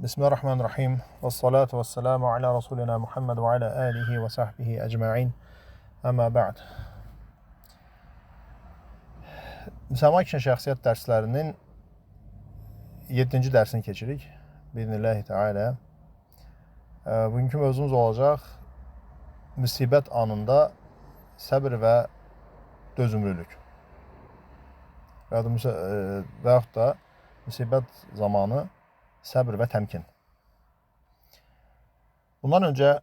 Bismillahirrahmanirrahim. Və salatu və selamu ala Rasulina Muhammed və ala alihi və sahbihi əcma'in. Əmə bə'd. Müsəlman kişinin şəxsiyyət dərslərinin 7-ci dərsini keçirik. Bi'idnillahi teala. Bugünkü mövzumuz olacaq müsibət anında səbr və dözümlülük. Və yaxud da müsibət zamanı səbr və təmkin. Bundan öncə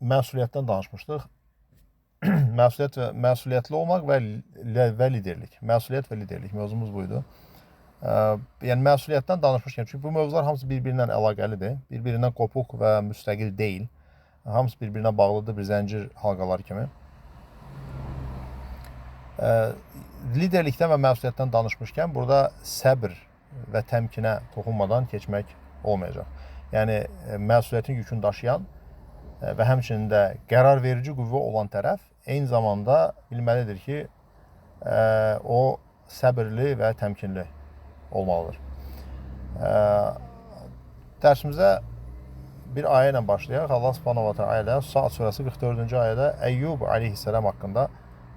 məsuliyyətdən danışmışdıq. Məsuliyyətli olmaq və liderlik. Məsuliyyət və liderlik mövzumuz buydu. Yəni məsuliyyətdən danışmışkən, çünki bu mövzular hamısı bir-birindən əlaqəlidir. Bir-birindən qopuq və müstəqil deyil. Hamısı bir-birinə bağlıdır, bir zəncir halqaları kimi. Liderlikdən və məsuliyyətdən danışmışkən, burada səbr və təmkinə toxunmadan keçmək olmayacaq. Yəni, məsuliyyətin yükünü daşıyan və həmçinin də qərar verici qüvvə olan tərəf eyni zamanda bilməlidir ki, o səbirli və təmkinli olmalıdır. Dərsimizə bir ayə ilə başlayaq. Allah subhanahu wa ta'ala Saat surəsi 44-cü ayədə Əyyub aleyhisselam haqqında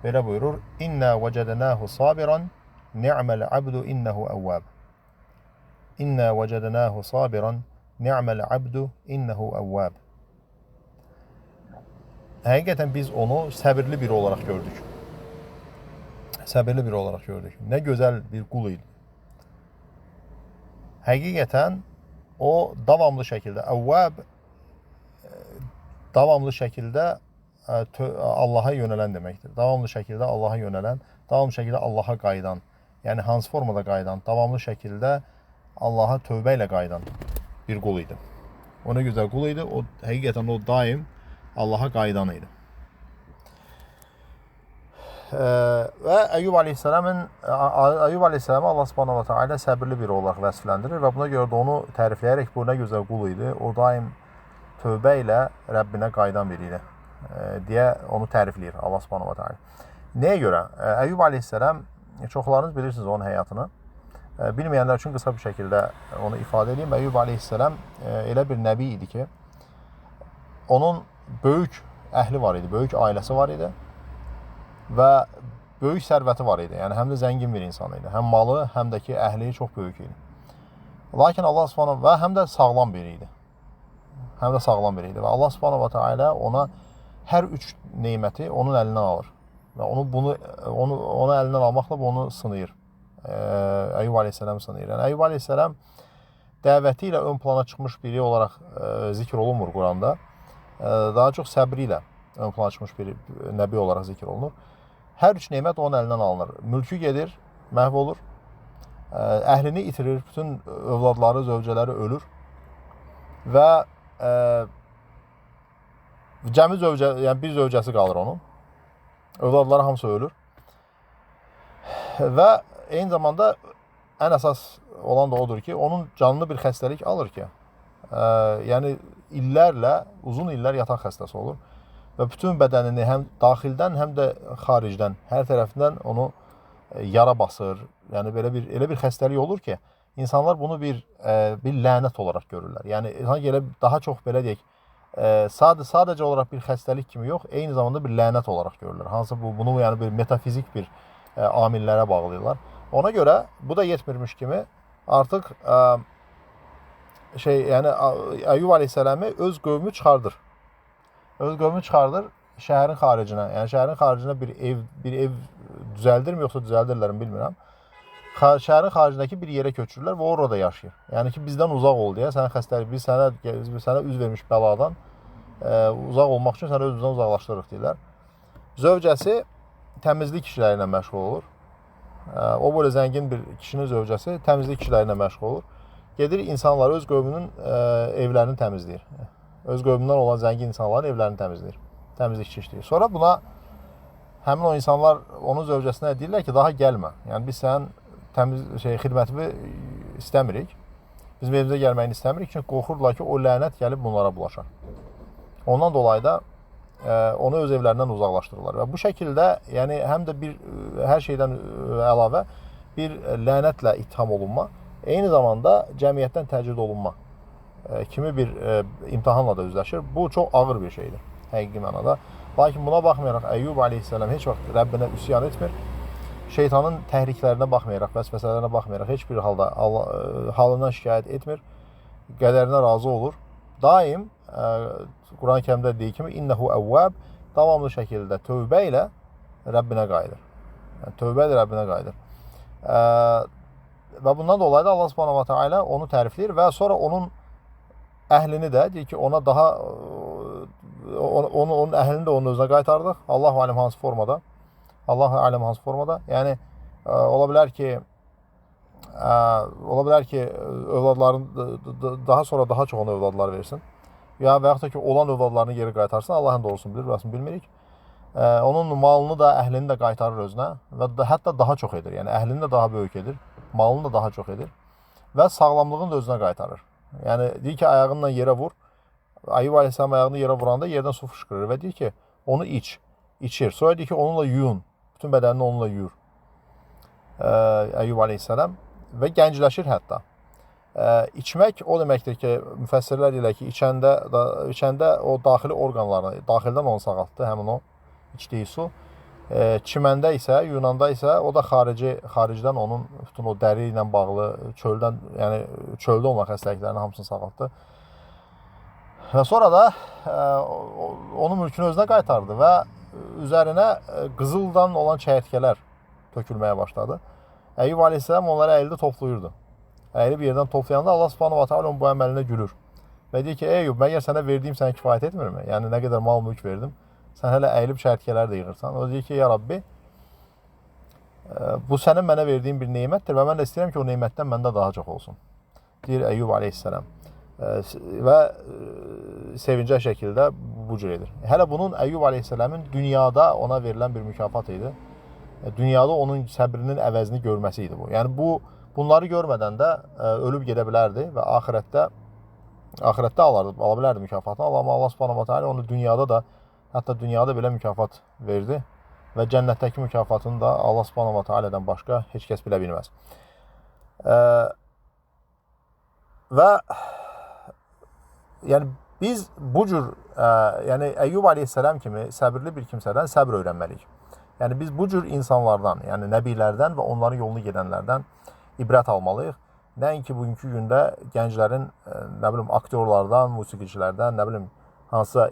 belə buyurur. İnnə vəcədənəhu sabiran ni'məl abdu innəhu əvvəb. İnnə vəcədənəhu sabiran ni'məl abdu innəhu əvvəb. Həqiqətən biz onu səbirli biri olaraq gördük. Səbirli biri olaraq gördük. Nə gözəl bir qul idi. Həqiqətən o davamlı şəkildə, əvvəb davamlı şəkildə Allaha yönələn deməkdir. Davamlı şəkildə Allaha yönələn, davamlı şəkildə Allaha qayıdan, yəni hansı formada qayıdan, davamlı şəkildə Allaha tövbə ilə qayıdan bir qul idi. O nə gözəl qul idi, o həqiqətən o daim Allaha qayıdan idi. Və Əyyub aleyhisselamı Allah subhanahu wa ta'ala səbirli biri olaraq vəsfləndirir və buna görə də onu tərifləyərək bu nə gözəl qul idi, o daim tövbə ilə Rəbbinə qayıdan biri idi deyə onu tərifləyir Allah subhanahu wa ta'ala. Nəyə görə? Əyyub aleyhisselam, çoxlarınız bilirsiniz onun həyatını. Bilməyənlər üçün qısa bir şəkildə onu ifadə edeyim. Əyyub aleyhisselam elə bir nəbi idi ki, onun böyük əhli var idi, böyük ailəsi var idi və böyük sərvəti var idi. Yəni, həm də zəngin bir insan idi. Həm malı, həm də ki, əhli çox böyük idi. Lakin Allah subhanahu və həm də sağlam biri idi. Həm də sağlam biri idi və Allah subhanahu wa ta'ala ona hər üç neyməti onun əlindən alır və onu əlindən almaqla onu sınayır. Əyyub aleyhisselam sınayır. Yəni, Əyyub aleyhisselam dəvəti ilə ön plana çıxmış biri olaraq zikr olunmur Quranda. Daha çox səbri ilə ön plana çıxmış bir nəbi olaraq zikr olunur. Hər üç neymət onun əlindən alınır. Mülkü gedir, məhv olur, əhlini itirir, bütün övladları, zövcələri ölür və cəmi zövcə, yəni bir zövcəsi qalır onun. Övladları hamısı ölür və eyni zamanda ən əsas olan da odur ki, onun canlı bir xəstəlik alır ki, yəni illərlə, uzun illər yataq xəstəsi olur və bütün bədənini həm daxildən, həm də xaricdən, hər tərəfindən onu yara basır. Yəni elə bir xəstəlik olur ki, insanlar bunu bir lənət olaraq görürlər. Yəni elə daha çox belə deyək, sadəcə olaraq bir xəstəlik kimi yox, eyni zamanda bir lənət olaraq görürlər. Hansı bunu yəni bir metafizik bir amillərə bağlayırlar. Ona görə bu da yetmirmiş kimi artıq yəni Əyyub aleyhisselamı öz qövmü çıxardır. Öz qövmü çıxardır şəhərin xaricinə. Yəni şəhərin xaricinə bir ev düzəldirmi yoxsa düzəldirlərmi bilmirəm. Şəhərin xaricindəki bir yerə köçürürlər və orada yaşayır. Yəni ki bizdən uzaq ol deyə sənə xəstəlik, biz sənə üz vermiş bəladan uzaq olmaq üçün səni özümüzdən uzaqlaşdırırıq deyirlər. Zövcəsi təmizlik işləri ilə məşğul olur. O böyle zəngin bir kişinin zövcəsi təmizlik işləri ilə məşğul olur. Gedir insanlar öz qövmünün evlərini təmizləyir. Öz qövmündən olan zəngin insanların evlərini təmizləyir. Təmizlikçi işləyir. Sonra buna həmin o insanlar onun zövcəsinə deyirlər ki, daha gəlmə. Yəni biz sənin xidmətini istəmirik. Bizim evimizə gəlməyini istəmirik. Çünki qorxurdular ki, o lənət gəlib bunlara bulaşar. Ondan dolayı da onu öz evlərindən uzaqlaşdırırlar. Və bu şəkildə, yəni həm də hər şeydən əlavə bir lənətlə ittiham olunma, eyni zamanda cəmiyyətdən təcrid olunma kimi bir imtahanla da üzləşir. Bu çox ağır bir şeydir həqiqi mənada. Lakin buna baxmayaraq Əyyub əleyhissalam heç vaxt Rəbbinə üsyan etmir. Şeytanın təhriklərinə baxmayaraq, vəsvəsələrinə baxmayaraq heç bir halda halından şikayət etmir. Qədərinə razı olur. Daim Quran-ı Kərimdə dediyi kimi innehu əvvəb, davamlı şəkildə tövbə ilə Rəbbinə qayıdır. Yəni, tövbə ilə Rəbbinə qayıdır. Və bundan dolayı da Allah Subhanahu va Taala onu tərifləyir və sonra onun əhlini də deyir ki, ona daha onun əhlini də onun özünə qaytardıq. Allahu aləm hansı formada? Allahu aləm hansı formada? Yəni ola bilər ki, övladların daha sonra daha çox ona övladlar versin. Ya və yaxud da ki, olan övladlarını geri qaytarsın. Allahın doğrusunu bilir, burasını bilmirik. Onun malını da, əhlini də qaytarır özünə və hətta daha çox edir. Yəni əhlini də daha böyük edir, malını da daha çox edir və sağlamlığını da özünə qaytarır. Yəni deyir ki, ayağınla yerə vur. Əyyub əleyhissalam ayağını yerə vuranda yerdən su fışqırır və deyir ki, onu içir. Sonra deyir ki, onunla yuyun. Bütün bədənini onunla yuyur. Əyyub əleyhissalam və gəncləşir hətta. İçmək o deməkdir ki, müfəssirlər deyirlər ki, içəndə o daxili orqanlarını, daxildən onu sağaltdı, həmin o içdiyi su. Çiməndə isə, yuyunanda isə o da xaricdən onun bütün o dəri ilə bağlı yəni çöldə olan xəstəliklərini hamısını sağaltdı. Və sonra da onun mülkünü özünə qaytardı və üzərinə qızıldan olan çəyirtkələr tökülməyə başladı. Əyyub əleyhissalam onları əlində toplayırdı. Əyilib yerdən toplayanda Allah Subhanahu va Taala onun bu əməlinə gülür. Və deyir ki, ey Əyyub, məgər sənə verdiyim sənə kifayət etmirmi? Yəni nə qədər mal mülk verdim, sən hələ əyilib çəyirtkələr də yığırsan. O deyir ki, ya Rabbi, bu sənin mənə verdiyin bir nemətdir və mən də istəyirəm ki, o nemətdən məndə daha çox olsun. Deyir Əyyub əleyhissalam. Və sevincək şəkildə bu cür edir. Hələ bunun Əyyub əleyhissalamın dünyada ona verilən bir mükafat idi. Dünyada onun səbrinin əvəzini görməsi idi bu. Yəni bunları görmədən də ölüb gedə bilərdi və axirətdə ala bilərdi mükafatını. Amma Allah Subhanahu va Taala onu dünyada da, hətta dünyada belə mükafat verdi və cənnətdəki mükafatını da Allah Subhanahu va Taala'dan başqa heç kəs bilə bilməz. Və yəni biz bu cür yəni Əyyub əleyhissalam kimi səbirli bir kimsədən səbr öyrənməliyik. Yəni biz bu cür insanlardan, yəni nəbilərdən və onların yolunu gedənlərdən ibrət almalıyıq. Nəinki bugünkü gündə gənclərin, nə bilim, aktyorlardan, musiqiçilərdən, nə bilim, hansısa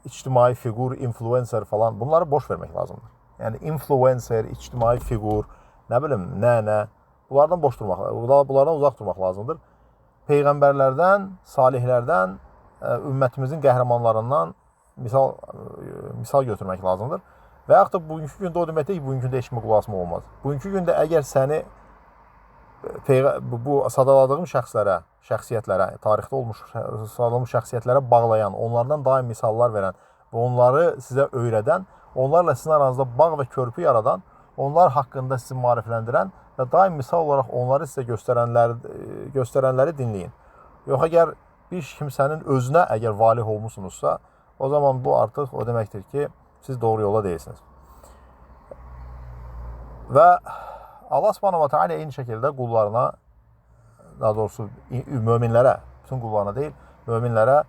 ictimai fiqur, influencer falan, bunları boş vermək lazımdır. Yəni influencer, ictimai fiqur, nə bilim, bunlardan bunlardan uzaq durmaq lazımdır. Peyğəmbərlərdən, salihlərdən, ümmətimizin qəhrəmanlarından misal götürmək lazımdır. Və yaxud da bugünkü gündə o deməkdir ki, bugünkü gündə heç kimə qulaq asmaq olmaz. Bugünkü gündə əgər səni bu sadaladığım şəxsiyyətlərə, tarixdə olmuş sadalamış şəxsiyyətlərə bağlayan, onlardan daim misallar verən və onları sizə öyrədən, onlarla sizin aranızda bağ və körpü yaradan, onlar haqqında sizi maarifləndirən və daim misal olaraq onları sizə göstərənləri dinləyin. Yox, əgər bir kimsənin özünə əgər valih olmuşsunuzsa, o zaman bu artıq o deməkdir ki, siz doğru yola deyilsiniz. Və Allah Subhanahu va Taala eyni şəkildə qullarına, daha doğrusu möminlərə, bütün qullarına deyil, möminlərə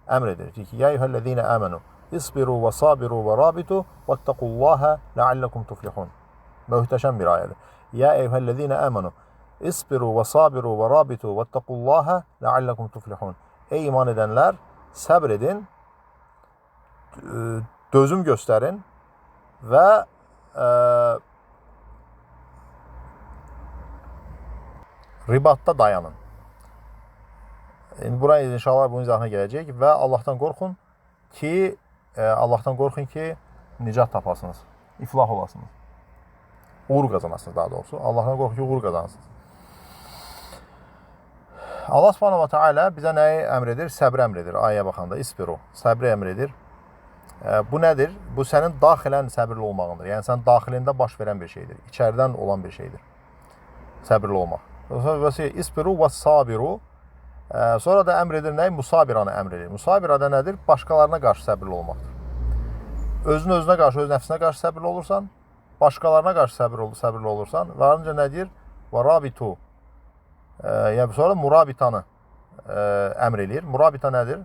əmr edir. Deyir ki, ya eyyuhellezine amenu isbiru və sabiru və rabitu vettaqullaha la'allakum tuflihun. Möhtəşəm bir ayədir. Ya eyyuhellezine amenu isbiru və sabiru və rabitu vettaqullaha la'allakum tuflihun. Ey iman edənlər, səbr edin, dözüm göstərin və ribatda dayanın. Buraya inşallah bunun izahına gələcək və Allahdan qorxun ki, nicat tapasınız, iflah olasınız. Uğur qazanasınız daha doğrusu. Allahdan qorxun ki, uğur qazanasınız. Allah Subhanahu va Taala bizə nəyi əmr edir? Səbr əmr edir. Ayəyə baxanda isbiru, səbri əmr edir. Bu nədir? Bu sənin daxilən səbirli olmağındır. Yəni sən daxilində baş verən bir şeydir. İçəridən olan bir şeydir. Səbirli olmaq. İsbiru və sabiru. Sonra da əmr edir nəyi? Musabiranı əmr edir. Musabirada nədir? Başqalarına qarşı səbirli olmaqdır. Özünə qarşı, öz nəfsinə qarşı səbirli olursan, başqalarına qarşı səbirli olursan və ancaq nə deyir? Və rabitu. Yəni sonra murabitanı. əmr eləyir. Murabita nədir?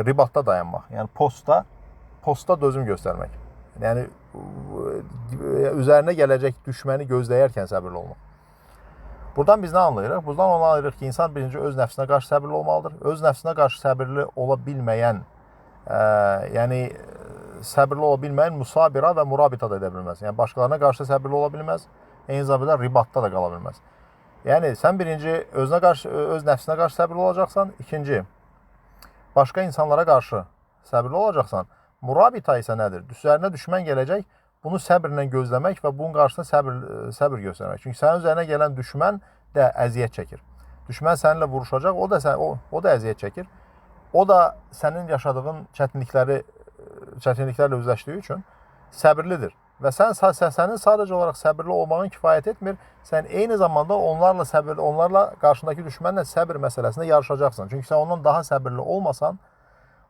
Ribatda dayanmaq. Yəni postda dözüm göstərmək. Yəni üzərinə gələcək düşməni gözləyərkən səbirli olmaq. Buradan biz nə anlayırıq? Buradan onu anlayırıq ki, insan birinci öz nəfsinə qarşı səbirli olmalıdır. Öz nəfsinə qarşı səbirli ola bilməyən, yəni səbirli ola bilməyən musabira və murabita da edə bilməz. Yəni başqalarına qarşı səbirli ola bilməz, eyni zamanda ribatda da qala bilməz. Yəni sən birinci öz nəfsinə qarşı səbirli olacaqsan, ikinci başqa insanlara qarşı səbirli olacaqsan. Murabita isə nədir? Üzərinə düşmən gələcək, bunu səbirlə gözləmək və bunun qarşısında səbir göstərmək. Çünki sənin üzərinə gələn düşmən də əziyyət çəkir. Düşmən səninlə vuruşacaq, o da əziyyət çəkir. O da sənin yaşadığın çətinliklərlə üzləşdiyi üçün səbirlidir. Və sənin sadəcə olaraq səbirli olmağın kifayət etmir. Sən eyni zamanda onlarla qarşındakı düşmənlə səbir məsələsində yarışacaqsan. Çünki sən ondan daha səbirli olmasan,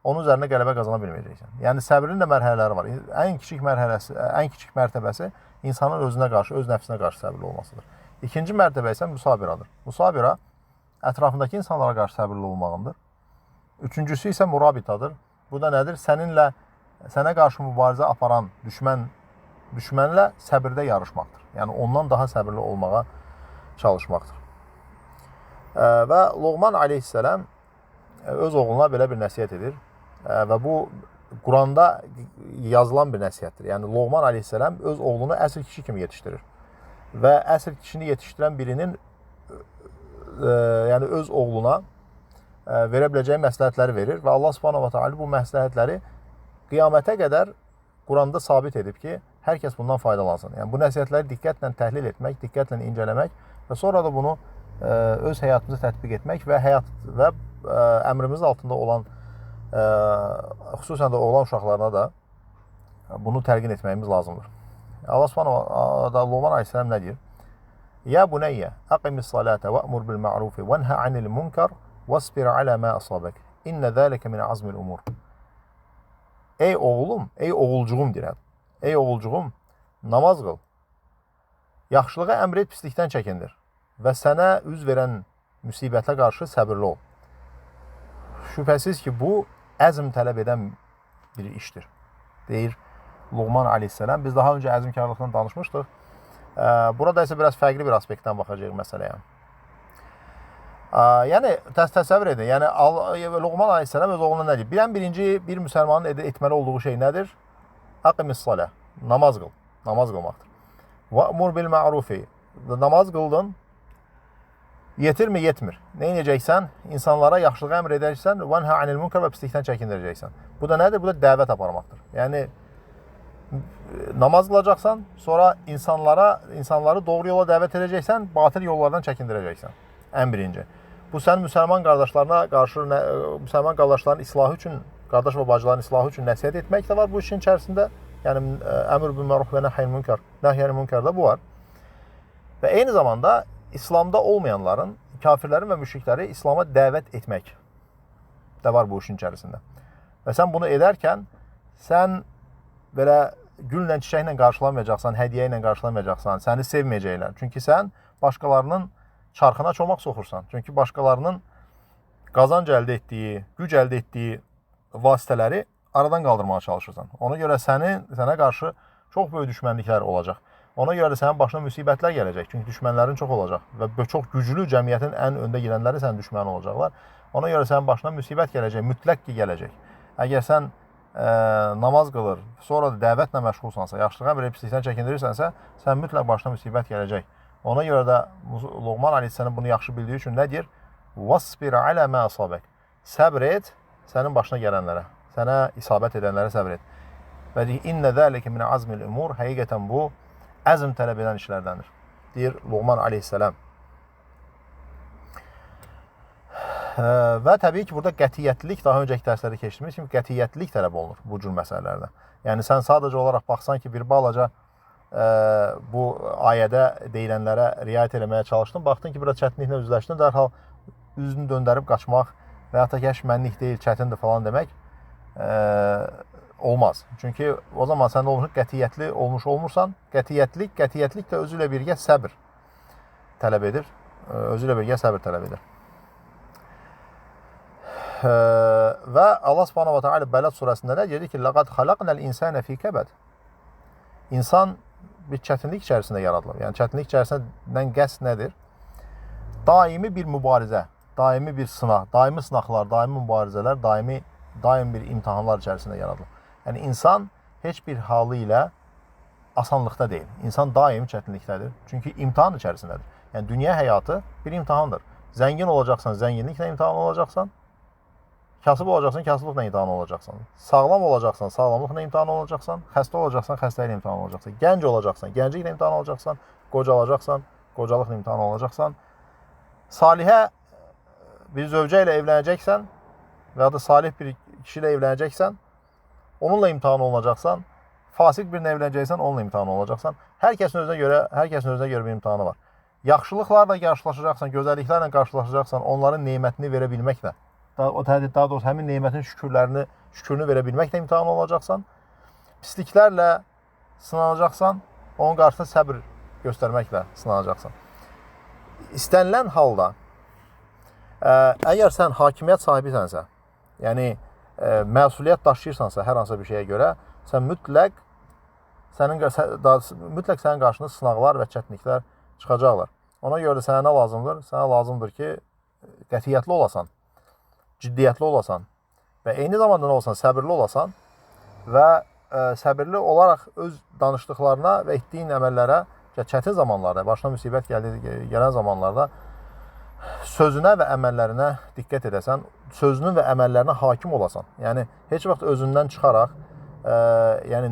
onun üzərində qələbə qazana bilməyəcəksən. Yəni səbrin də mərhələləri var. Ən kiçik mərtəbəsi insanın özünə qarşı, öz nəfsinə qarşı səbirli olmasıdır. İkinci mərtəbə isə musabiradır. Musabira ətrafındakı insanlara qarşı səbirli olmağındır. Üçüncüsü isə murabitadır. Bu da nədir? Sənə qarşı mübarizə aparan düşmənlə səbirdə yarışmaqdır. Yəni ondan daha səbirli olmağa çalışmaqdır. Və Loğman aleyhisselam öz oğluna belə bir nəsihət edir. Və bu Quranda yazılan bir nəsihətdir. Yəni Loğman aleyhisselam öz oğlunu əsl kişi kimi yetişdirir. Və əsl kişini yetişdirən birinin yəni öz oğluna verə biləcəyi məsləhətləri verir. Və Allah subhanahu wa ta'ala bu məsləhətləri qiyamətə qədər Quranda sabit edib ki, hər kəs bundan faydalansın. Yəni bu nəsihətləri diqqətlə təhlil etmək, diqqətlə incələmək və sonra da bunu öz həyatımıza tətbiq etmək və əmrimizin altında olan xüsusən də oğlan uşaqlarına da bunu təlqin etməyimiz lazımdır. Allah subhanahu da Loğman aleyhisselam nə deyir? Ya bunayya, aqimis salata va'mur bil ma'ruf və nha anil munkar wasbir ala ma asabak. İnne zalika min azmil umur. Ey oğlum, ey oğulcuğum deyir. Ey oğulcuğum, namaz qıl. Yaxşılığa əmr et, pislikdən çəkindir və sənə üz verən müsibətə qarşı səbirli ol. Şübhəsiz ki, bu əzm tələb edən bir işdir, deyir Loğman aleyhisselam. Biz daha öncə əzmkarlıqdan danışmışdıq. Burada isə biraz fərqli bir aspektdən baxacağıq məsələyə. Yəni, təsəvvür edin, yəni Loğman aleyhisselam öz oğluna nə deyir? Birinci bir müsəlmanın etməli olduğu şey nədir? Aqimis salə, namaz qıl, namaz qılmaqdır. Va'mur bil ma'rufi, namaz qıldın, yetirmi, yetmir. Nə edəcəksən? İnsanlara yaxşılığa əmr edəcəksən, və nha anil munkar və pislikdən çəkindirəcəksən. Bu da nədir? Bu da dəvət aparmaqdır. Yəni, namaz qılacaqsan, sonra insanları doğru yola dəvət edəcəksən, batıl yollardan çəkindirəcəksən. Ən birinci. Bu, sən müsəlman qardaşlarına qarşı, müsəlman qardaşların islahı üçün, qardaş və bacıların islahı üçün nəsihət etmək də var bu işin içərisində. Yəni, əmr bil məruf və nəhyənil münkarda bu var. Və eyni zamanda İslamda olmayanların, kafirlərin və müşrikləri İslama dəvət etmək də var bu işin içərisində. Və sən bunu edərkən, sən belə güllə, çiçəklə qarşılamayacaqsan, hədiyyə ilə qarşılamayacaqsan, səni sevməyəcəklər. Çünki sən başqalarının çarxına çomaq soxursan. Çünki başqalarının qazanc əldə etdiyi, güc əldə etdiyi vasitələri aradan qaldırmağa çalışırsan. Ona görə sənə qarşı çox böyük düşmənliklər olacaq. Ona görə də sənin başına müsibətlər gələcək. Çünki düşmənlərin çox olacaq və çox güclü cəmiyyətin ən öndə girənləri sənin düşmən olacaqlar. Ona görə sənin başına müsibət gələcək, mütləq ki gələcək. Əgər sən namaz qılır, sonra da dəvətlə məşğulsansa, yaxşılığa bir pislikdən çəkindirirsənsə, sən mütləq başına müsibət gələcək. Ona görə də Loğman aleyhisselam bunu yaxşı bildiyi üçün nə deyir? Vasbir alə mə asabək. Səbr et sənin başına gələnlərə, sənə isabət edənlərə səbr et. Və deyir, innə zəlikə min azmil umur, həqiqətən bu, əzm tələb edən işlərdəndir, deyir Loğman aleyhisselam. Və təbii ki, burada qətiyyətlilik, daha öncəki dərslərdə keçdiyimiz kimi qətiyyətlilik tələb olunur bu cür məsələlərdə. Yəni, sən sadəcə olaraq baxsan ki, bir balaca bu ayədə deyilənlərə riayət eləməyə çalışdın, baxdın ki, biraz çətinliklə üzləşdin, dərhal üzünü döndərib qaçmaq və ya ki, mənlik deyil, çətindir falan demək olmaz. Çünki o zaman sən olmuş qətiyyətli olmuş olmursan, qətiyyətlik də özü ilə birgə səbr tələb edir. Özü ilə birgə səbr tələb edir. Və Allah Subhanahu va Taala Bəlad surəsində nə deyir ki, "Laqad xalaqnal insana fi kabad." İnsan bir çətinlik içərisində yaradılıb. Yəni çətinlik içərisindən qəsd nədir? Daimi bir mübarizə, daimi bir sınaq, daimi sınaqlar, daimi mübarizələr, daim bir imtahanlar içərisində yaradılıb. Yəni insan heç bir halı ilə asanlıqda deyil. İnsan daim çətinlikdədir. Çünki imtahan içərisindədir. Yəni dünya həyatı bir imtahandır. Zəngin olacaqsan, zənginliklə imtahan olacaqsan. Kasıb olacaqsan, kasıblıqla imtahan olacaqsan. Sağlam olacaqsan, sağlamlıqla imtahan olacaqsan. Xəstə olacaqsan, xəstəliklə imtahan olacaqsan. Gənc olacaqsan, gəncliklə imtahan olacaqsan. Qocalacaqsan, qocalıqla imtahan olacaqsan. Salihə bir zövcə ilə evlənəcəksən və ya da salih bir kişi ilə evlənəcəksən, onunla imtahan olunacaqsan. Fasik birinə evlənəcəksən, onunla imtahan olacaqsan. Hər kəsin özünə görə bir imtahanı var. Yaxşılıqlarla qarşılaşacaqsan, gözəlliklərlə qarşılaşacaqsan, onların nemətini verə bilməklə, daha doğrusu həmin nemətin şükrünü verə bilməklə imtahan olacaqsan. Pisliklərlə sınanacaqsan, onun qarşısında səbr göstərməklə sınanacaqsan. İstənilən halda, əgər sən hakimiyyət sahibisənsə, yəni məsuliyyət daşıyırsansa hər hansı bir şeyə görə, sən mütləq sənin qarşında sınaqlar və çətinliklər çıxacaqlar. Ona görə də sənə nə lazımdır? Sənə lazımdır ki, qətiyyətli olasan, ciddiyyətli olasan və eyni zamanda nə olsan, səbirli olasan və səbirli olaraq öz danışdıqlarına və etdiyin əməllərə, çətin zamanlarda, başına müsibət gələn zamanlarda sözünə və əməllərinə diqqət edəsən, sözünün və əməllərinə hakim olasan. Yəni, heç vaxt özündən çıxaraq, yəni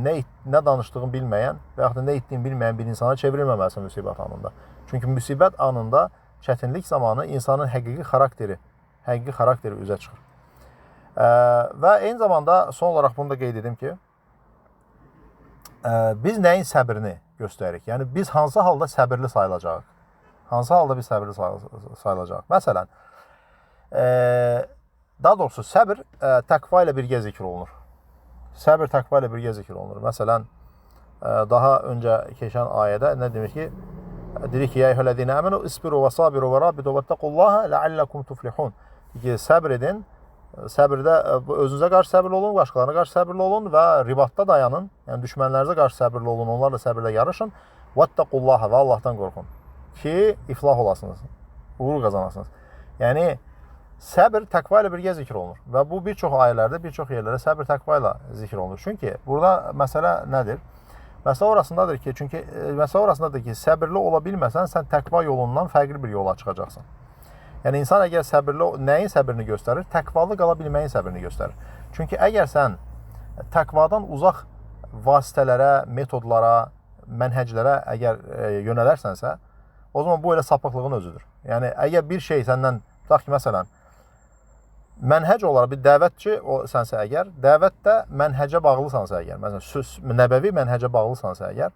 nə danışdığını bilməyən və yaxud da nə etdiyini bilməyən bir insana çevrilməməlisən müsibət anında. Çünki müsibət anında, çətinlik zamanı insanın həqiqi xarakteri üzə çıxır. Və eyni zamanda son olaraq bunu da qeyd edim ki, biz nəyin səbrini göstəririk? Yəni, biz hansı halda səbirli sayılacaq? Hansı halda biz səbirli sayılacaq? Məsələn, daha doğrusu səbir təqva ilə birgə zikr olunur. Səbir təqva ilə birgə zikr olunur. Məsələn, daha öncə keçən ayədə nə demək ki, dedik ki, "Ya eyyuhellezine amenu isbiru və sabiru və rabitu vettaqullaha la'allakum tuflihun." Səbr edin, səbirdə özünüzə qarşı səbirli olun, başqalarına qarşı səbirli olun və ribatda dayanın, yəni düşmənlərinizə qarşı səbirli olun, onlarla səbirlə yarışın. Vettaqullaha və Allahdan qorxun ki, iflah olasınız, uğur qazanasınız. Yəni, səbir təqva ilə birgə zikr olunur və bu bir çox ayələrdə, bir çox yerlərdə səbir təqva ilə zikr olunur. Çünki burada məsələ nədir? Məsələ orasındadır ki, səbirli ola bilməsən, sən təqva yolundan fərqli bir yola çıxacaqsan. Yəni, insan əgər nəyin səbirini göstərir? Təqvalı qala bilməyin səbirini göstərir. Çünki əgər sən təqvadan uzaq vasitələrə, metodlara, mənhəclərə əgər yönələrsənsə, o zaman bu elə sapıqlığın özüdür. Yəni, əgər bir şey səndən, tutaq ki, məsələn, mənhəc olaraq bir dəvətçi sənsə əgər, dəvətdə mənhəcə bağlısansa əgər, məsələn, nəbəvi mənhəcə bağlısansa əgər,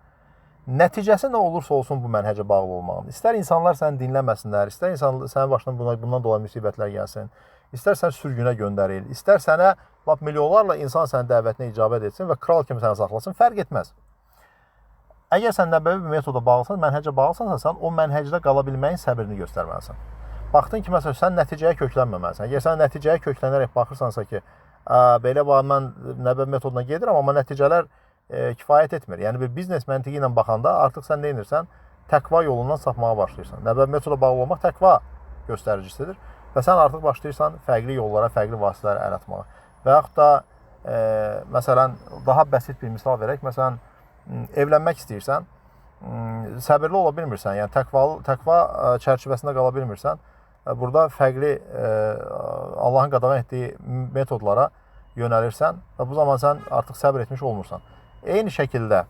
nəticəsi nə olursa olsun bu mənhəcə bağlı olmağın. İstər insanlar səni dinləməsinlər, istər sənin başına bundan dolayı müsibətlər gəlsin, istər sən sürgünə göndəril, istər sənə milyonlarla insan sənin dəvətinə icabət etsin və kral kimi səni saxlasın, fərq etməz. Əgər sən nəbəvi bir metoda bağlısan, mənhəcə bağlısansa, sən o mənhəcdə qala bilməyin səbirini göstərməlisən. Baxdın ki, məsələn, sən nəticəyə köklənməməlisən. Əgər sən nəticəyə köklənərək baxırsansa ki, belə mən nəbəvi metoduna gedirəm, amma nəticələr kifayət etmir. Yəni, bir biznes məntiqi ilə baxanda artıq sən nə edirsən? Təqva yolundan sapmağa başlayırsan. Nəbəvi metoda bağlı olmaq təqva göstəricisidir və sən artıq başlayırsan fərqli yollara, fərqli vasitələrə əl atmağa. Və yaxud da, məsələn, daha bəsit bir misal verək. Məsələn, evlənmək istəyirsən, səbirli ola bilmirsən, yəni təqva çərçivəsində qala bilmirsən, burada fərqli Allahın qadağan etdiyi metodlara yönəlirsən və bu zaman sən artıq səbir etmiş olmursan. Eyni şəkildə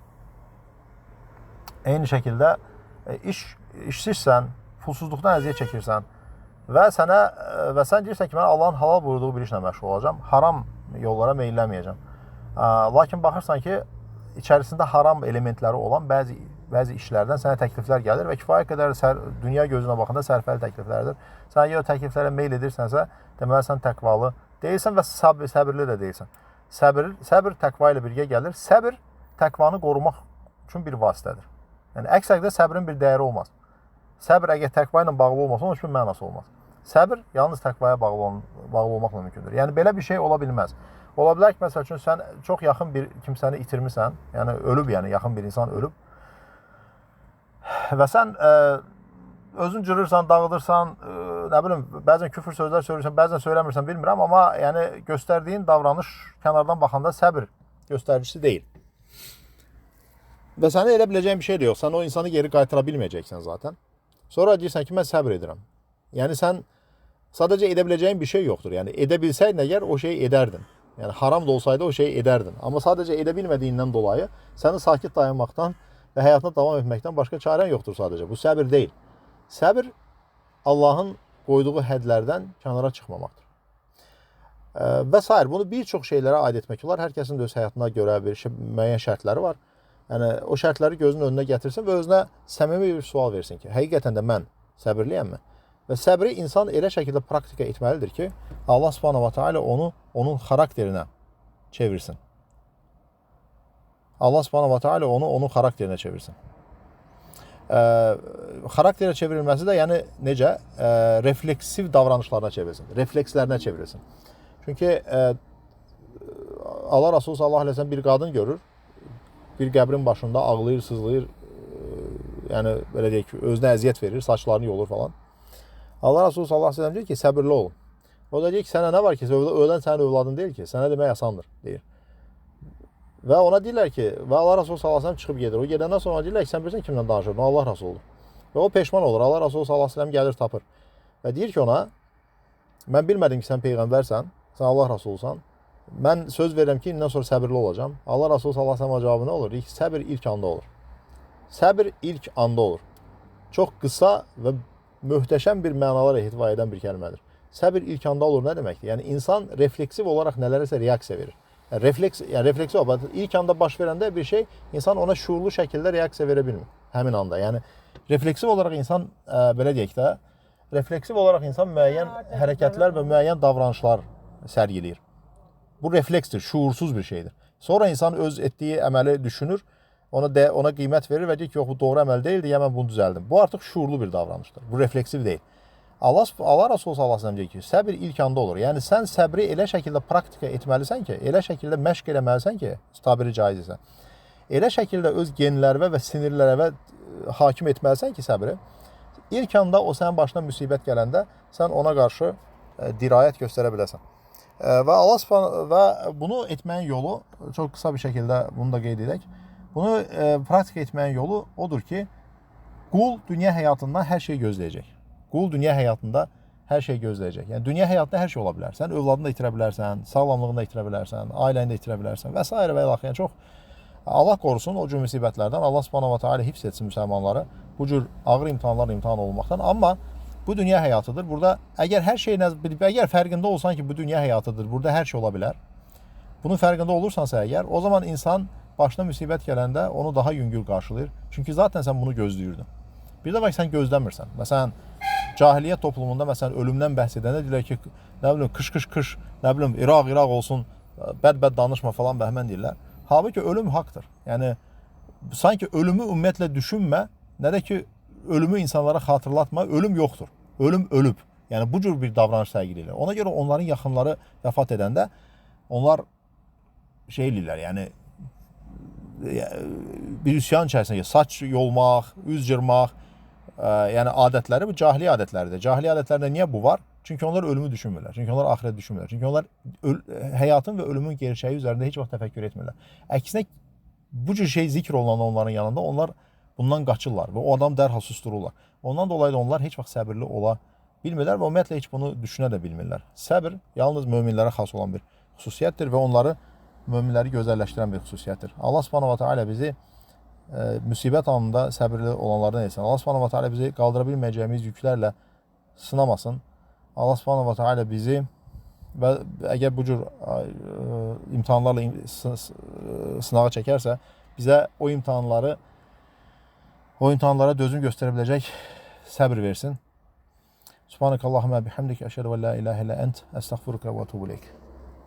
işsizsən, pulsuzluqdan əziyyət çəkirsən və sən deyirsən ki, mən Allahın halal buyurduğu bir işlə məşğul olacağam, haram yollara meyllənməyəcəm. Lakin baxırsan ki, içərisində haram elementləri olan bəzi işlərdən sənə təkliflər gəlir və kifayət qədər dünya gözünə baxanda sərfəli təkliflərdir. Sən əgər o təkliflərə meyl edirsənsə, deməli sən təqvalı deyilsən və səbirli də deyilsən. Səbir təqva ilə birgə gəlir. Səbir təqvanı qorumaq üçün bir vasitədir. Yəni, əks təqdirdə səbrin bir dəyəri olmaz. Səbir əgər təqva ilə bağlı olmasa, onun üçün mənası olmaz. Səbir yalnız təqvaya bağlı olmaqla mümkündür. Yəni belə bir şey ola bilməz. Ola bilər ki, məsəl üçün sən çox yaxın bir kimsəni itirmisən, yəni ölüb, yəni yaxın bir insan ölüb və sən özün cırırsan, dağıdırsan, nə bilim, bəzən küfür sözlər söylürsən, bəzən söyləmirsən, bilmirəm, amma yəni göstərdiyin davranış kənardan baxanda səbir göstəricisi deyil. Və səni elə biləcəyin bir şey də yox. Sən o insanı geri qaytıra bilməyəcəksən zaten. Sonra deyirsən ki, mən səbir edirəm. Yəni sən sadəcə edə biləcəyin bir şey yoxdur. Yəni edə bilsəydin əgər o şeyi edərdin. Yəni haram da olsaydı o şeyi edərdin. Amma sadəcə edə bilmədiyindən dolayı səni sakit dayanmaqdan və həyatına davam etməkdən başqa çarən yoxdur sadəcə. Bu səbir deyil. Səbir Allahın qoyduğu hədlərdən kənara çıxmamaqdır. Və s. Bunu bir çox şeylərə aid etmək olar. Hər kəsin də öz həyatına görə müəyyən şərtləri var. Yəni o şərtləri gözünün önünə gətirsin və özünə səmimi bir sual versin ki, həqiqətən də mən səbirliyəmmi? Və səbri insan elə şəkildə praktika etməlidir ki, Allah Subhanahu va Taala onu onun xarakterinə çevirsin. Allah Subhanahu va Taala onu onun xarakterinə çevirsin. Xarakterə çevrilməsi də yəni necə? Refleksiv davranışlarına çevrilsin, reflekslərinə çevrilsin. Çünki Allah Resulü sallallahu əleyhi və səlləm bir qadın görür, bir qəbrin başında ağlayır, sızlayır, yəni belə deyək ki, özünə əziyyət verir, saçlarını yolur falan. Allah Resulü sallallahu əleyhi və səlləm deyir ki, səbirli olun. O da deyir ki, sənə nə var ki, ölən sənin övladın deyil ki, sənə demək asandır, deyir. Və ona deyirlər ki, və Allah Resulü sallallahu əleyhi və səlləm çıxıb gedir. O gedəndən sonra deyirlər ki, sən bilirsən kimlə danışır? Allah Resulüdür. Və o peşman olur. Allah Resulü sallallahu əleyhi və səlləm gəlir, tapır. Və deyir ki ona, mən bilmədim ki, sən peyğəmbərsən, sən Allah Resulüsən. Mən söz verirəm ki, indən sonra səbirli olacağam. Allah Resulü sallallahu əleyhi və səlləm cavabı nə olur? Deyir ki, səbir ilk anda olur. Səbir ilk anda olur. Çox qısa və möhtəşəm bir mənalar ehtiva edən bir kəlmədir. Səbir ilk anda olur nə deməkdir? Yəni insan refleksiv olaraq nələrəsə reaksiya verir. Yəni refleksiv olaraq ilk anda baş verəndə bir şey insan ona şuurlu şəkildə reaksiya verə bilmir həmin anda. Yəni refleksiv olaraq insan belə deyək də, refleksiv olaraq insan müəyyən hərəkətlər və müəyyən davranışlar sərgiləyir. Bu refleksdir, şuursuz bir şeydir. Sonra insan öz etdiyi əməli düşünür, ona qiymət verir və deyir ki, yox, bu doğru əməl deyildi, ya mən bunu düzəldim. Bu artıq şuurlu bir davranışdır. Bu refleksiv deyil. Allah Resulü sallallahu əleyhi və səlləm deyir ki, səbir ilk anda olur. Yəni sən səbri elə şəkildə praktika etməlisən ki, elə şəkildə məşq eləməlisən ki, tabiri caiz isə. Elə şəkildə öz genlərə və sinirlərə hakim etməlisən ki, səbri. İlk anda o sənin başına müsibət gələndə sən ona qarşı dirayət göstərə biləsən. Və bunu etməyin yolu, çox qısa bir şəkildə bunu da qeyd edək. Bunu praktika etməyin yolu odur ki, qul dünya həyatından hər şeyi gözləyəcək. Qul dünya həyatında hər şey gözləyəcək. Yəni dünya həyatında hər şey ola bilər. Sən övladını da itirə bilərsən, sağlamlığını da itirə bilərsən, ailəni də itirə bilərsən və s. və ilaxır. Yəni çox Allah qorusun o cür müsibətlərdən. Allah Subhanahu va Taala hifz etsin müsəlmanları bu cür ağır imtahanlarla imtahan olmaqdan. Amma bu dünya həyatıdır. Burada əgər fərqində olsan ki, bu dünya həyatıdır, burada hər şey ola bilər. Bunun fərqində olursansa əgər, o zaman insan başına müsibət gələndə onu daha yüngül qarşılayır. Çünki zaten sən bunu gözləyirdin. Bir də bax sən gözləmirsən. Məsələn, cahiliyyət toplumunda məsələn ölümdən bəhs edəndə deyirlər ki, nə bilim qış, nə bilim İraq olsun, bəd danışma falan bəhmən deyirlər. Halbuki ölüm haqdır. Yəni sanki ölümü ümumiyyətlə düşünmə, nə də ki ölümü insanlara xatırlatma, ölüm yoxdur. Ölüm ölüb. Yəni bu cür bir davranış sərgiləyirlər. Ona görə onların yaxınları vəfat edəndə onlar şey eləyirlər, yəni bir üsyan içərisində saç yolmaq, üz cırmaq, yəni adətləri bu cahiliyə adətləridir. Cahiliyə adətlərində niyə bu var? Çünki onlar ölümü düşünmürlər. Çünki onlar axirət düşünmürlər. Çünki onlar həyatın və ölümün gerçəyi üzərində heç vaxt təfəkkür etmirlər. Əksinə bu cür şey zikr olunanda onların yanında onlar bundan qaçırlar və o adam dərhal sustururlar. Ondan dolayı da onlar heç vaxt səbirli ola bilmirlər və ümumiyyətlə heç bunu düşünə də bilmirlər. Səbir yalnız möminlərə xas olan bir xüsusiyyətdir və onları möminləri gözəlləşdirən bir xüsusiyyətdir. Allah Subhanahu va Taala bizi müsibət anında səbirli olanlardan etsin. Allah Subhanahu va Taala bizi qaldıra bilməyəcəyimiz yüklərlə sınamasın. Allah Subhanahu va Taala bizi və əgər bu cür imtahanlarla sınağa çəkərsə, bizə o imtahanlara dözüm göstərə biləcək səbir versin. Subhanakallahumma bihamdik, əşhədu en la ilahe illa ent, estağfiruke ve etûbü ileyk.